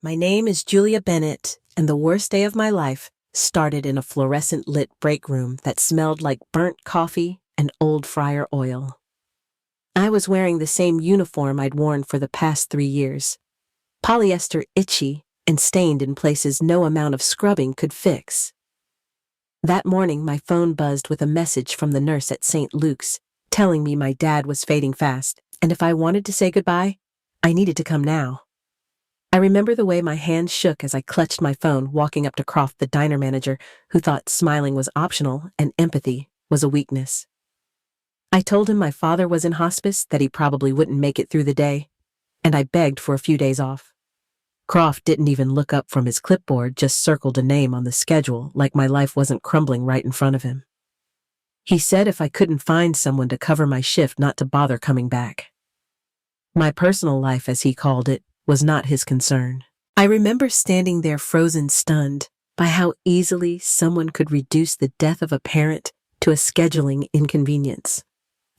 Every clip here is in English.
My name is Julia Bennett, and the worst day of my life started in a fluorescent lit break room that smelled like burnt coffee and old fryer oil. I was wearing the same uniform I'd worn for the past 3 years. Polyester itchy and stained in places no amount of scrubbing could fix. That morning, my phone buzzed with a message from the nurse at St. Luke's, telling me my dad was fading fast, and if I wanted to say goodbye, I needed to come now. I remember the way my hands shook as I clutched my phone walking up to Croft, the diner manager, who thought smiling was optional and empathy was a weakness. I told him my father was in hospice, that he probably wouldn't make it through the day, and I begged for a few days off. Croft didn't even look up from his clipboard, just circled a name on the schedule like my life wasn't crumbling right in front of him. He said if I couldn't find someone to cover my shift not to bother coming back. My personal life, as he called it, was not his concern. I remember standing there frozen, stunned by how easily someone could reduce the death of a parent to a scheduling inconvenience.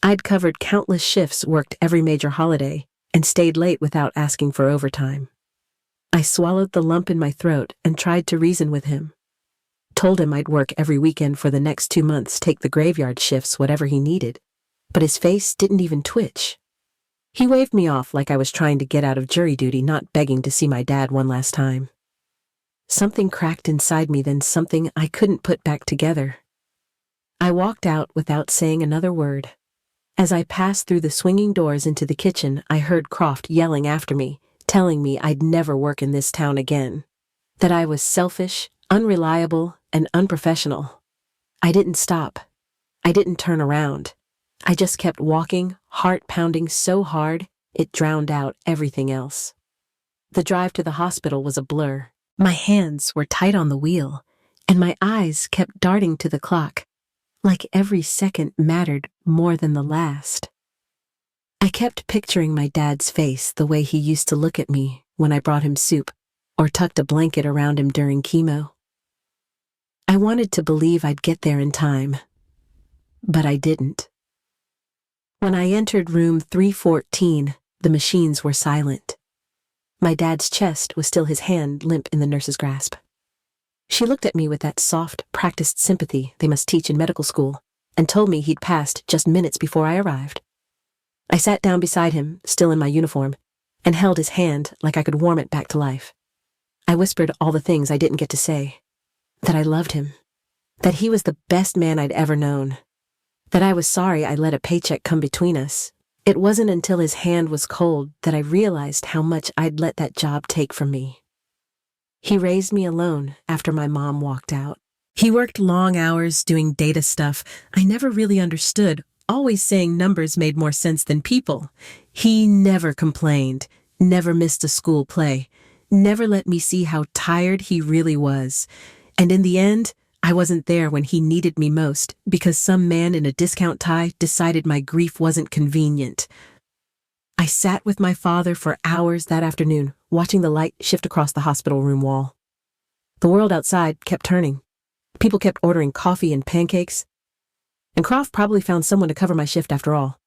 I'd covered countless shifts, worked every major holiday, and stayed late without asking for overtime. I swallowed the lump in my throat and tried to reason with him. Told him I'd work every weekend for the next 2 months, take the graveyard shifts, whatever he needed, but his face didn't even twitch. He waved me off like I was trying to get out of jury duty, not begging to see my dad one last time. Something cracked inside me, then something I couldn't put back together. I walked out without saying another word. As I passed through the swinging doors into the kitchen, I heard Croft yelling after me, telling me I'd never work in this town again, that I was selfish, unreliable, and unprofessional. I didn't stop. I didn't turn around. I just kept walking, heart pounding so hard it drowned out everything else. The drive to the hospital was a blur. My hands were tight on the wheel, and my eyes kept darting to the clock, like every second mattered more than the last. I kept picturing my dad's face, the way he used to look at me when I brought him soup or tucked a blanket around him during chemo. I wanted to believe I'd get there in time, but I didn't. When I entered room 314, the machines were silent. My dad's chest was still his hand limp in the nurse's grasp. She looked at me with that soft, practiced sympathy they must teach in medical school, and told me he'd passed just minutes before I arrived. I sat down beside him, still in my uniform, and held his hand like I could warm it back to life. I whispered all the things I didn't get to say. That I loved him. That he was the best man I'd ever known. That I was sorry I let a paycheck come between us. It wasn't until his hand was cold that I realized how much I'd let that job take from me. He raised me alone after my mom walked out. He worked long hours doing data stuff I never really understood, always saying numbers made more sense than people. He never complained, never missed a school play, never let me see how tired he really was. And in the end, I wasn't there when he needed me most because some man in a discount tie decided my grief wasn't convenient. I sat with my father for hours that afternoon, watching the light shift across the hospital room wall. The world outside kept turning. People kept ordering coffee and pancakes. And Croft probably found someone to cover my shift after all.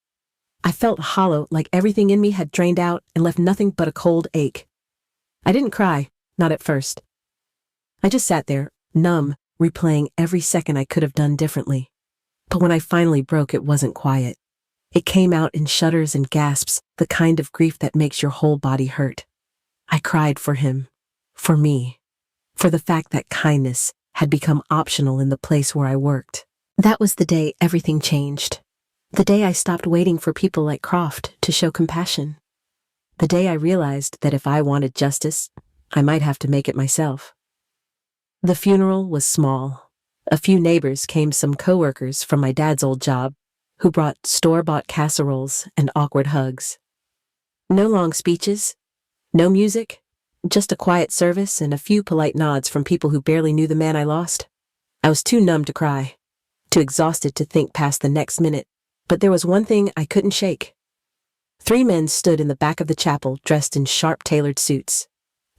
I felt hollow, like everything in me had drained out and left nothing but a cold ache. I didn't cry, not at first. I just sat there, numb, replaying every second I could have done differently. But when I finally broke, it wasn't quiet. It came out in shudders and gasps, the kind of grief that makes your whole body hurt. I cried for him, for me, for the fact that kindness had become optional in the place where I worked. That was the day everything changed. The day I stopped waiting for people like Croft to show compassion. The day I realized that if I wanted justice, I might have to make it myself. The funeral was small. A few neighbors came, some coworkers from my dad's old job, who brought store-bought casseroles and awkward hugs. No long speeches, no music, just a quiet service and a few polite nods from people who barely knew the man I lost. I was too numb to cry, too exhausted to think past the next minute, but there was one thing I couldn't shake. 3 men stood in the back of the chapel dressed in sharp tailored suits.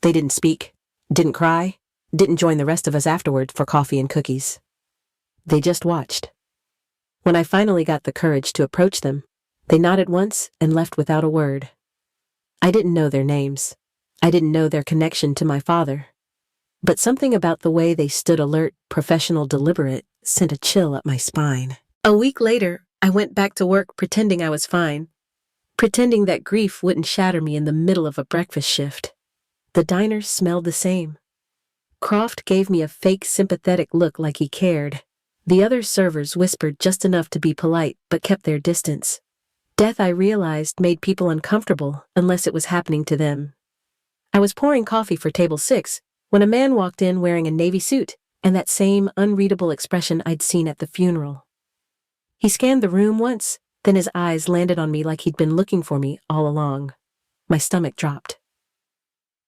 They didn't speak, didn't cry, didn't join the rest of us afterward for coffee and cookies. They just watched. When I finally got the courage to approach them, they nodded once and left without a word. I didn't know their names. I didn't know their connection to my father. But something about the way they stood alert, professional, deliberate, sent a chill up my spine. A week later, I went back to work pretending I was fine, pretending that grief wouldn't shatter me in the middle of a breakfast shift. The diner smelled the same. Croft gave me a fake sympathetic look like he cared. The other servers whispered just enough to be polite but kept their distance. Death, I realized, made people uncomfortable unless it was happening to them. I was pouring coffee for table 6 when a man walked in wearing a navy suit and that same unreadable expression I'd seen at the funeral. He scanned the room once, then his eyes landed on me like he'd been looking for me all along. My stomach dropped.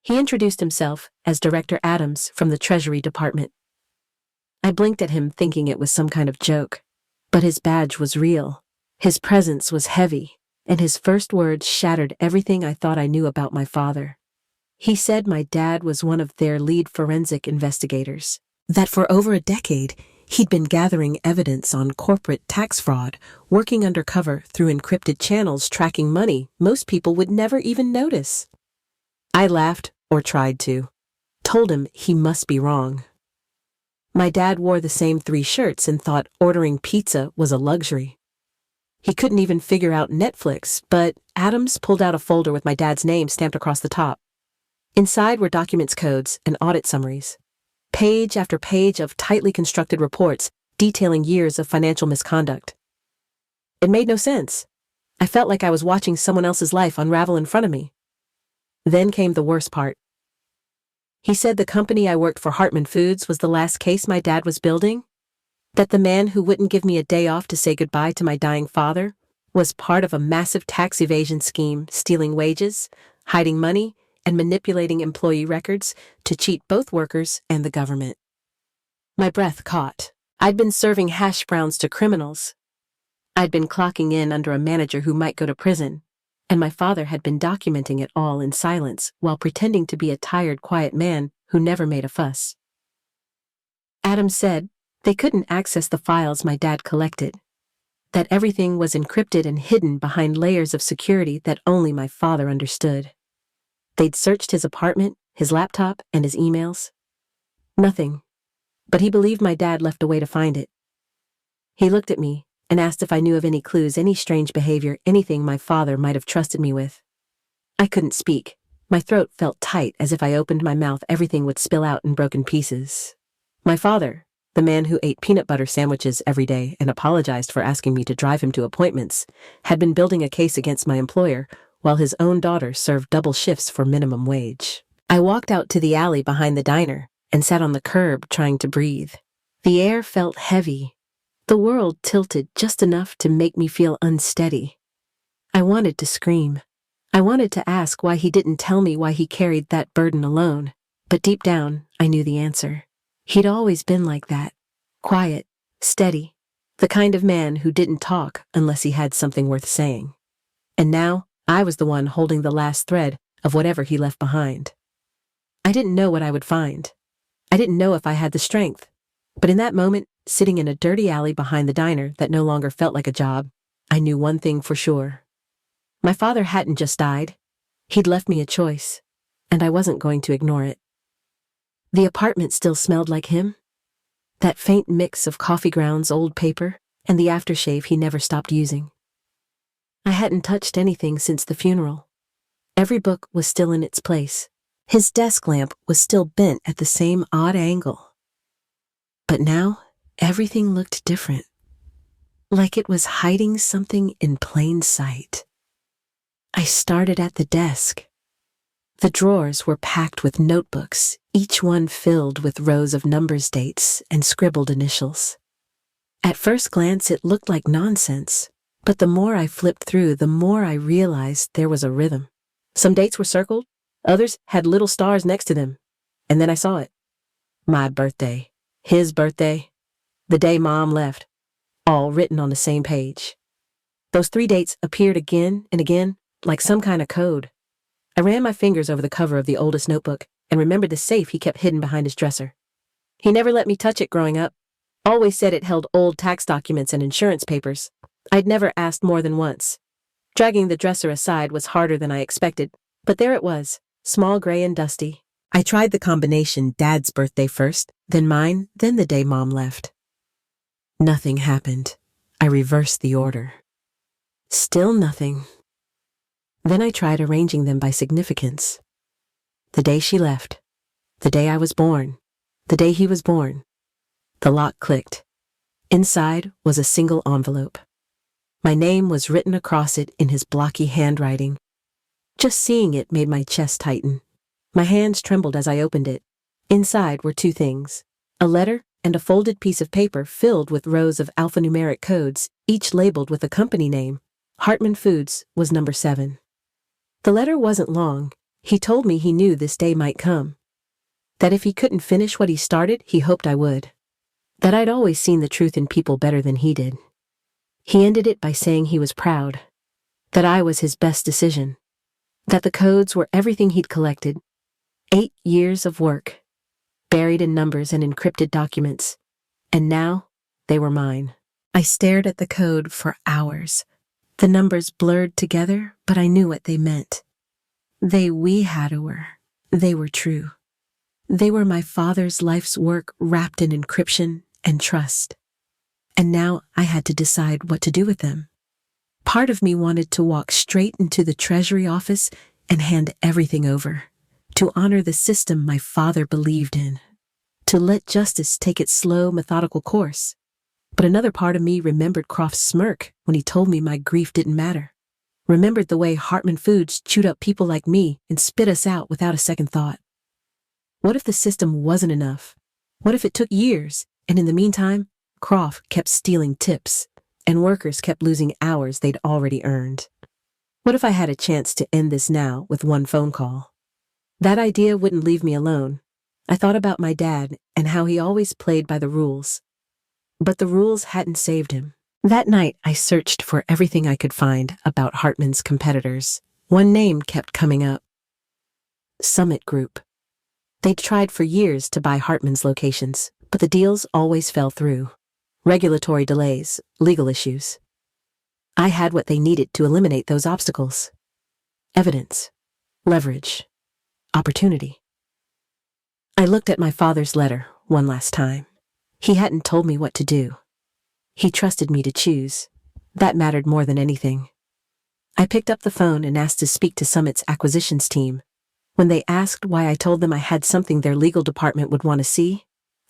He introduced himself as Director Adams from the Treasury Department. I blinked at him thinking it was some kind of joke, but his badge was real. His presence was heavy, and his first words shattered everything I thought I knew about my father. He said my dad was one of their lead forensic investigators, that for over a decade, he'd been gathering evidence on corporate tax fraud, working undercover through encrypted channels tracking money most people would never even notice. I laughed, or tried to, told him he must be wrong. My dad wore the same 3 shirts and thought ordering pizza was a luxury. He couldn't even figure out Netflix, but Adams pulled out a folder with my dad's name stamped across the top. Inside were documents codes and audit summaries. Page after page of tightly constructed reports detailing years of financial misconduct. It made no sense. I felt like I was watching someone else's life unravel in front of me. Then came the worst part. He said the company I worked for, Hartman Foods, was the last case my dad was building, that the man who wouldn't give me a day off to say goodbye to my dying father was part of a massive tax evasion scheme, stealing wages, hiding money, and manipulating employee records to cheat both workers and the government. My breath caught. I'd been serving hash browns to criminals. I'd been clocking in under a manager who might go to prison, and my father had been documenting it all in silence while pretending to be a tired, quiet man who never made a fuss. Adams said they couldn't access the files my dad collected, that everything was encrypted and hidden behind layers of security that only my father understood. They'd searched his apartment, his laptop, and his emails. Nothing. But he believed my dad left a way to find it. He looked at me and asked if I knew of any clues, any strange behavior, anything my father might have trusted me with. I couldn't speak. My throat felt tight, as if I opened my mouth everything would spill out in broken pieces. My father, the man who ate peanut butter sandwiches every day and apologized for asking me to drive him to appointments, had been building a case against my employer while his own daughter served double shifts for minimum wage. I walked out to the alley behind the diner and sat on the curb trying to breathe. The air felt heavy. The world tilted just enough to make me feel unsteady. I wanted to scream. I wanted to ask why he didn't tell me why he carried that burden alone, but deep down, I knew the answer. He'd always been like that. Quiet, steady, the kind of man who didn't talk unless he had something worth saying. And now, I was the one holding the last thread of whatever he left behind. I didn't know what I would find. I didn't know if I had the strength. But in that moment, sitting in a dirty alley behind the diner that no longer felt like a job, I knew one thing for sure. My father hadn't just died. He'd left me a choice, and I wasn't going to ignore it. The apartment still smelled like him. That faint mix of coffee grounds, old paper, and the aftershave he never stopped using. I hadn't touched anything since the funeral. Every book was still in its place. His desk lamp was still bent at the same odd angle. But now, everything looked different. Like it was hiding something in plain sight. I started at the desk. The drawers were packed with notebooks, each one filled with rows of numbers, dates, and scribbled initials. At first glance, it looked like nonsense, but the more I flipped through, the more I realized there was a rhythm. Some dates were circled, others had little stars next to them, and then I saw it. My birthday, his birthday, the day Mom left, all written on the same page. Those 3 dates appeared again and again, like some kind of code. I ran my fingers over the cover of the oldest notebook and remembered the safe he kept hidden behind his dresser. He never let me touch it growing up. Always said it held old tax documents and insurance papers. I'd never asked more than once. Dragging the dresser aside was harder than I expected, but there it was, small, gray, and dusty. I tried the combination Dad's birthday first, then mine, then the day Mom left. Nothing happened. I reversed the order. Still nothing. Then I tried arranging them by significance. The day she left, the day I was born, the day he was born. The lock clicked. Inside was a single envelope. My name was written across it in his blocky handwriting. Just seeing it made my chest tighten. My hands trembled as I opened it. Inside were two things: a letter and a folded piece of paper filled with rows of alphanumeric codes, each labeled with a company name. Hartman Foods was number 7. The letter wasn't long. He told me he knew this day might come. That if he couldn't finish what he started, he hoped I would. That I'd always seen the truth in people better than he did. He ended it by saying he was proud. That I was his best decision. That the codes were everything he'd collected. 8 years of work, buried in numbers and encrypted documents. And now, they were mine. I stared at the code for hours. The numbers blurred together, but I knew what they meant. We had a were. They were true. They were my father's life's work wrapped in encryption and trust. And now I had to decide what to do with them. Part of me wanted to walk straight into the Treasury office and hand everything over. To honor the system my father believed in. To let justice take its slow, methodical course. But another part of me remembered Croft's smirk when he told me my grief didn't matter. Remembered the way Hartman Foods chewed up people like me and spit us out without a second thought. What if the system wasn't enough? What if it took years, and in the meantime, Croft kept stealing tips, and workers kept losing hours they'd already earned? What if I had a chance to end this now with one phone call? That idea wouldn't leave me alone. I thought about my dad and how he always played by the rules. But the rules hadn't saved him. That night, I searched for everything I could find about Hartman's competitors. One name kept coming up. Summit Group. They'd tried for years to buy Hartman's locations, but the deals always fell through. Regulatory delays, legal issues. I had what they needed to eliminate those obstacles. Evidence. Leverage. Opportunity. I looked at my father's letter one last time. He hadn't told me what to do. He trusted me to choose. That mattered more than anything. I picked up the phone and asked to speak to Summit's acquisitions team. When they asked why I told them I had something their legal department would want to see,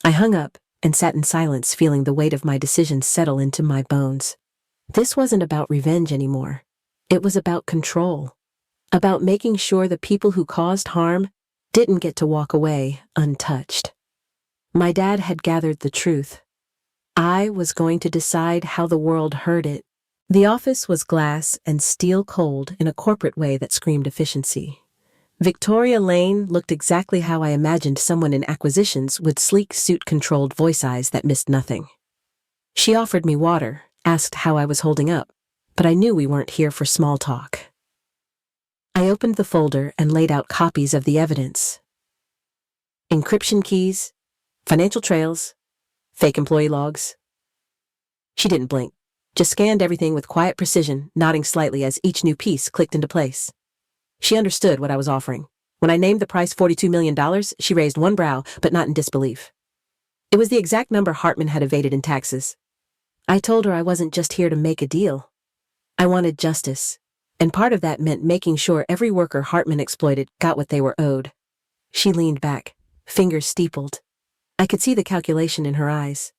I hung up and sat in silence, feeling the weight of my decision settle into my bones. This wasn't about revenge anymore. It was about control. About making sure the people who caused harm didn't get to walk away untouched. My dad had gathered the truth. I was going to decide how the world heard it. The office was glass and steel cold in a corporate way that screamed efficiency. Victoria Lane looked exactly how I imagined someone in acquisitions with sleek suit-controlled voice eyes that missed nothing. She offered me water, asked how I was holding up, but I knew we weren't here for small talk. I opened the folder and laid out copies of the evidence. Encryption keys, financial trails, fake employee logs. She didn't blink, just scanned everything with quiet precision, nodding slightly as each new piece clicked into place. She understood what I was offering. When I named the price $42 million, she raised one brow, but not in disbelief. It was the exact number Hartman had evaded in taxes. I told her I wasn't just here to make a deal. I wanted justice, and part of that meant making sure every worker Hartman exploited got what they were owed. She leaned back, fingers steepled. I could see the calculation in her eyes.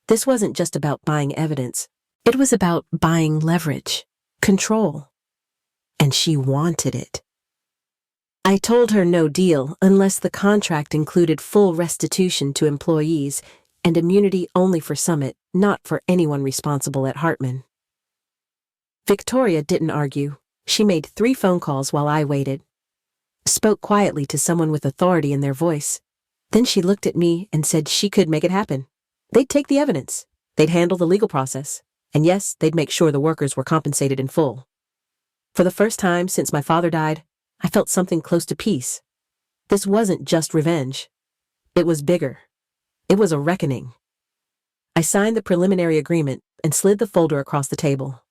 This wasn't just about buying evidence. It was about buying leverage, control. And she wanted it. I told her no deal unless the contract included full restitution to employees and immunity only for Summit, not for anyone responsible at Hartman. Victoria didn't argue. She made 3 phone calls while I waited. Spoke quietly to someone with authority in their voice. Then she looked at me and said she could make it happen. They'd take the evidence. They'd handle the legal process. And yes, they'd make sure the workers were compensated in full. For the first time since my father died, I felt something close to peace. This wasn't just revenge. It was bigger. It was a reckoning. I signed the preliminary agreement and slid the folder across the table.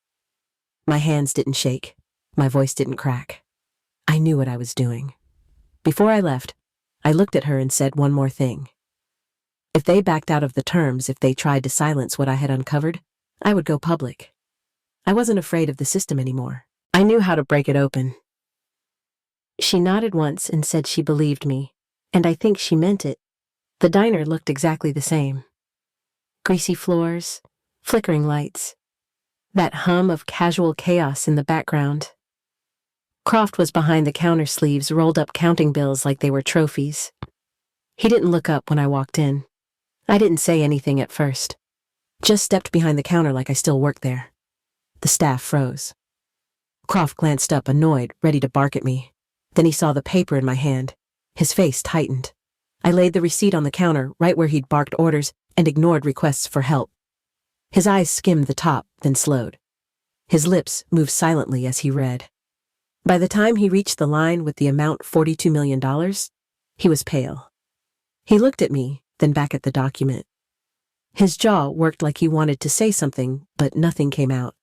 My hands didn't shake. My voice didn't crack. I knew what I was doing. Before I left, I looked at her and said one more thing. If they backed out of the terms, if they tried to silence what I had uncovered, I would go public. I wasn't afraid of the system anymore. I knew how to break it open. She nodded once and said she believed me, and I think she meant it. The diner looked exactly the same. Greasy floors, flickering lights, that hum of casual chaos in the background. Croft was behind the counter sleeves, rolled up counting bills like they were trophies. He didn't look up when I walked in. I didn't say anything at first. Just stepped behind the counter like I still worked there. The staff froze. Croft glanced up, annoyed, ready to bark at me. Then he saw the paper in my hand. His face tightened. I laid the receipt on the counter, right where he'd barked orders and ignored requests for help. His eyes skimmed the top, then slowed. His lips moved silently as he read. By the time he reached the line with the amount $42 million, he was pale. He looked at me, then back at the document. His jaw worked like he wanted to say something, but nothing came out.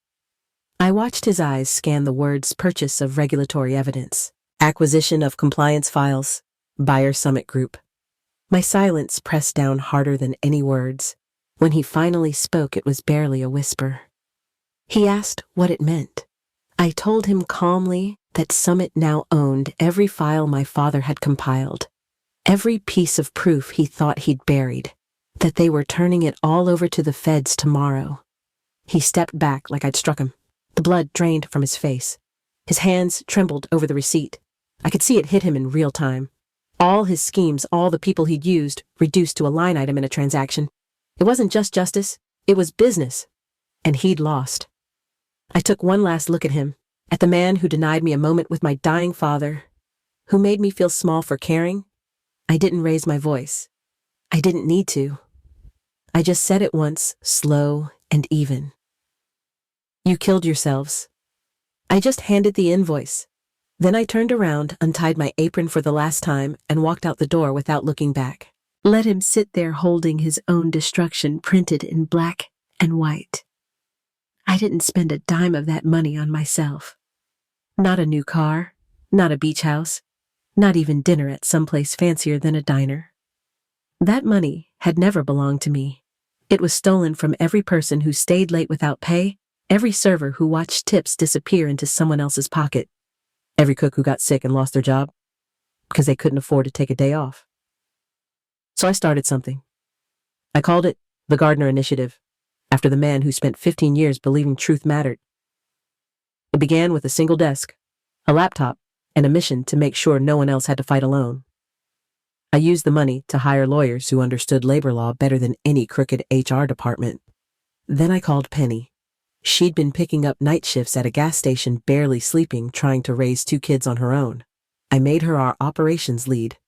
I watched his eyes scan the words purchase of regulatory evidence, acquisition of compliance files, buyer summit group. My silence pressed down harder than any words. When he finally spoke, it was barely a whisper. He asked what it meant. I told him calmly that Summit now owned every file my father had compiled, every piece of proof he thought he'd buried, that they were turning it all over to the feds tomorrow. He stepped back like I'd struck him. The blood drained from his face. His hands trembled over the receipt. I could see it hit him in real time. All his schemes, all the people he'd used, reduced to a line item in a transaction. It wasn't just justice, it was business. And he'd lost. I took one last look at him, at the man who denied me a moment with my dying father, who made me feel small for caring. I didn't raise my voice. I didn't need to. I just said it once, slow and even. You killed yourselves. I just handed the invoice. Then I turned around, untied my apron for the last time, and walked out the door without looking back. Let him sit there holding his own destruction printed in black and white. I didn't spend a dime of that money on myself. Not a new car, not a beach house, not even dinner at someplace fancier than a diner. That money had never belonged to me. It was stolen from every person who stayed late without pay, every server who watched tips disappear into someone else's pocket, every cook who got sick and lost their job because they couldn't afford to take a day off. So I started something. I called it the Gardner Initiative, after the man who spent 15 years believing truth mattered. It began with a single desk, a laptop, and a mission to make sure no one else had to fight alone. I used the money to hire lawyers who understood labor law better than any crooked HR department. Then I called Penny. She'd been picking up night shifts at a gas station, barely sleeping, trying to raise 2 kids on her own. I made her our operations lead,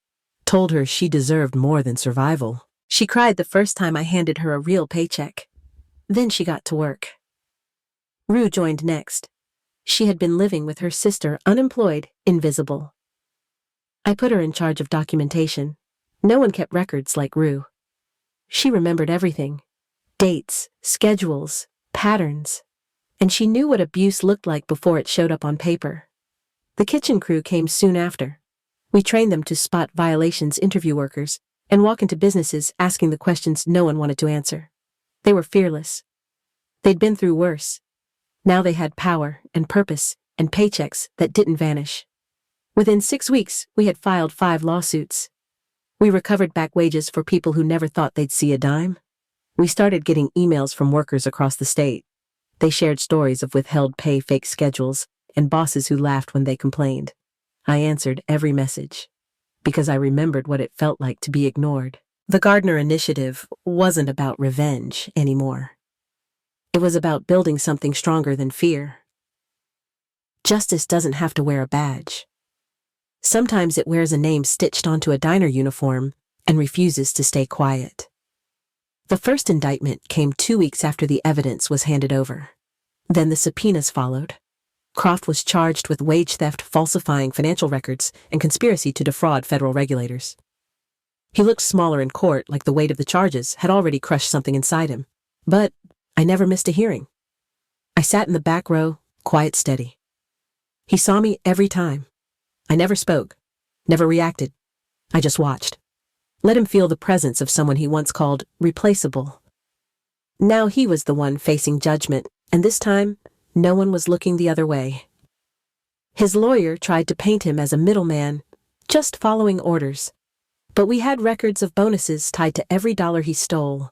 told her she deserved more than survival. She cried the first time I handed her a real paycheck. Then she got to work. Rue joined next. She had been living with her sister, unemployed, invisible. I put her in charge of documentation. No one kept records like Rue. She remembered everything. Dates, schedules, patterns. And she knew what abuse looked like before it showed up on paper. The kitchen crew came soon after. We trained them to spot violations, interview workers, and walk into businesses asking the questions no one wanted to answer. They were fearless. They'd been through worse. Now they had power and purpose and paychecks that didn't vanish. Within 6 weeks, we had filed 5 lawsuits. We recovered back wages for people who never thought they'd see a dime. We started getting emails from workers across the state. They shared stories of withheld pay, fake schedules, and bosses who laughed when they complained. I answered every message, because I remembered what it felt like to be ignored. The Gardner Initiative wasn't about revenge anymore. It was about building something stronger than fear. Justice doesn't have to wear a badge. Sometimes it wears a name stitched onto a diner uniform and refuses to stay quiet. The first indictment came 2 weeks after the evidence was handed over. Then the subpoenas followed. Croft was charged with wage theft, falsifying financial records, and conspiracy to defraud federal regulators. He looked smaller in court, like the weight of the charges had already crushed something inside him. But I never missed a hearing. I sat in the back row, quiet, steady. He saw me every time. I never spoke, never reacted. I just watched. Let him feel the presence of someone he once called replaceable. Now he was the one facing judgment, and this time, no one was looking the other way. His lawyer tried to paint him as a middleman, just following orders. But we had records of bonuses tied to every dollar he stole.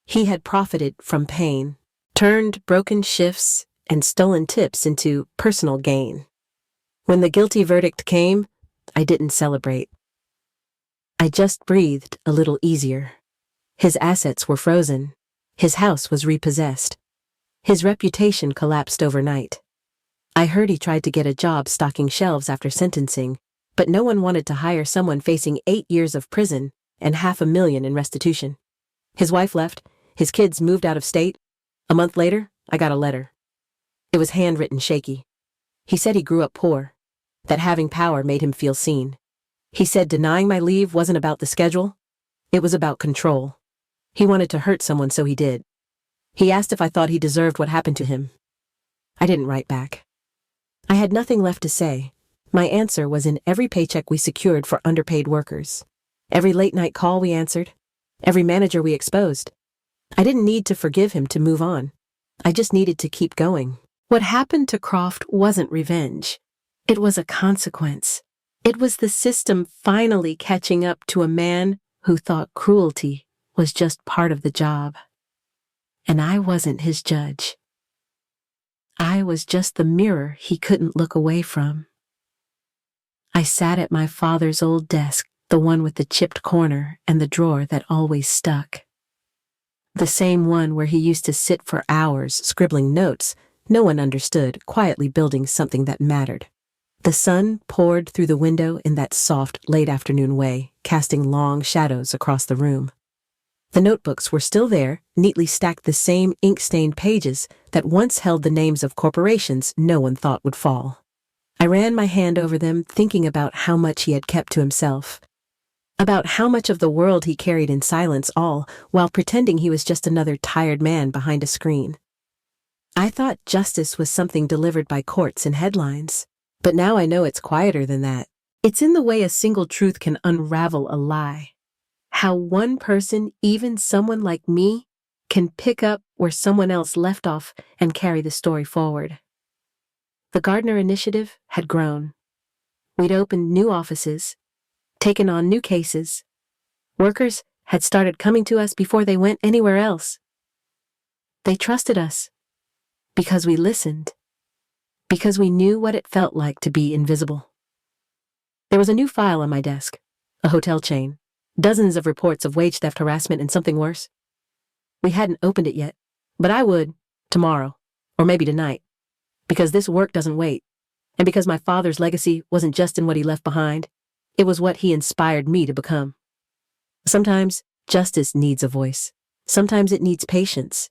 He had profited from pain, turned broken shifts and stolen tips into personal gain. When the guilty verdict came, I didn't celebrate. I just breathed a little easier. His assets were frozen. His house was repossessed. His reputation collapsed overnight. I heard he tried to get a job stocking shelves after sentencing, but no one wanted to hire someone facing 8 years of prison and $500,000 in restitution. His wife left. His kids moved out of state. A month later, I got a letter. It was handwritten shaky. He said he grew up poor, that having power made him feel seen. He said denying my leave wasn't about the schedule. It was about control. He wanted to hurt someone, so he did. He asked if I thought he deserved what happened to him. I didn't write back. I had nothing left to say. My answer was in every paycheck we secured for underpaid workers. Every late-night call we answered. Every manager we exposed. I didn't need to forgive him to move on. I just needed to keep going. What happened to Croft wasn't revenge. It was a consequence. It was the system finally catching up to a man who thought cruelty was just part of the job. And I wasn't his judge. I was just the mirror he couldn't look away from. I sat at my father's old desk, the one with the chipped corner and the drawer that always stuck. The same one where he used to sit for hours scribbling notes no one understood, quietly building something that mattered. The sun poured through the window in that soft, late-afternoon way, casting long shadows across the room. The notebooks were still there, neatly stacked, the same ink-stained pages that once held the names of corporations no one thought would fall. I ran my hand over them, thinking about how much he had kept to himself. About how much of the world he carried in silence, all while pretending he was just another tired man behind a screen. I thought justice was something delivered by courts and headlines. But now I know it's quieter than that. It's in the way a single truth can unravel a lie. How one person, even someone like me, can pick up where someone else left off and carry the story forward. The Gardner Initiative had grown. We'd opened new offices, taken on new cases. Workers had started coming to us before they went anywhere else. They trusted us because we listened. Because we knew what it felt like to be invisible. There was a new file on my desk, a hotel chain, dozens of reports of wage theft, harassment, and something worse. We hadn't opened it yet, but I would, tomorrow, or maybe tonight, because this work doesn't wait, and because my father's legacy wasn't just in what he left behind, it was what he inspired me to become. Sometimes justice needs a voice, sometimes it needs patience,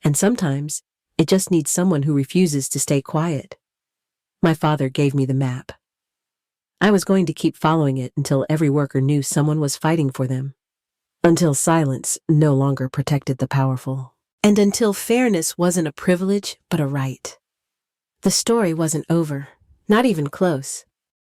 and sometimes it just needs someone who refuses to stay quiet. My father gave me the map. I was going to keep following it until every worker knew someone was fighting for them. Until silence no longer protected the powerful. And until fairness wasn't a privilege, but a right. The story wasn't over, not even close.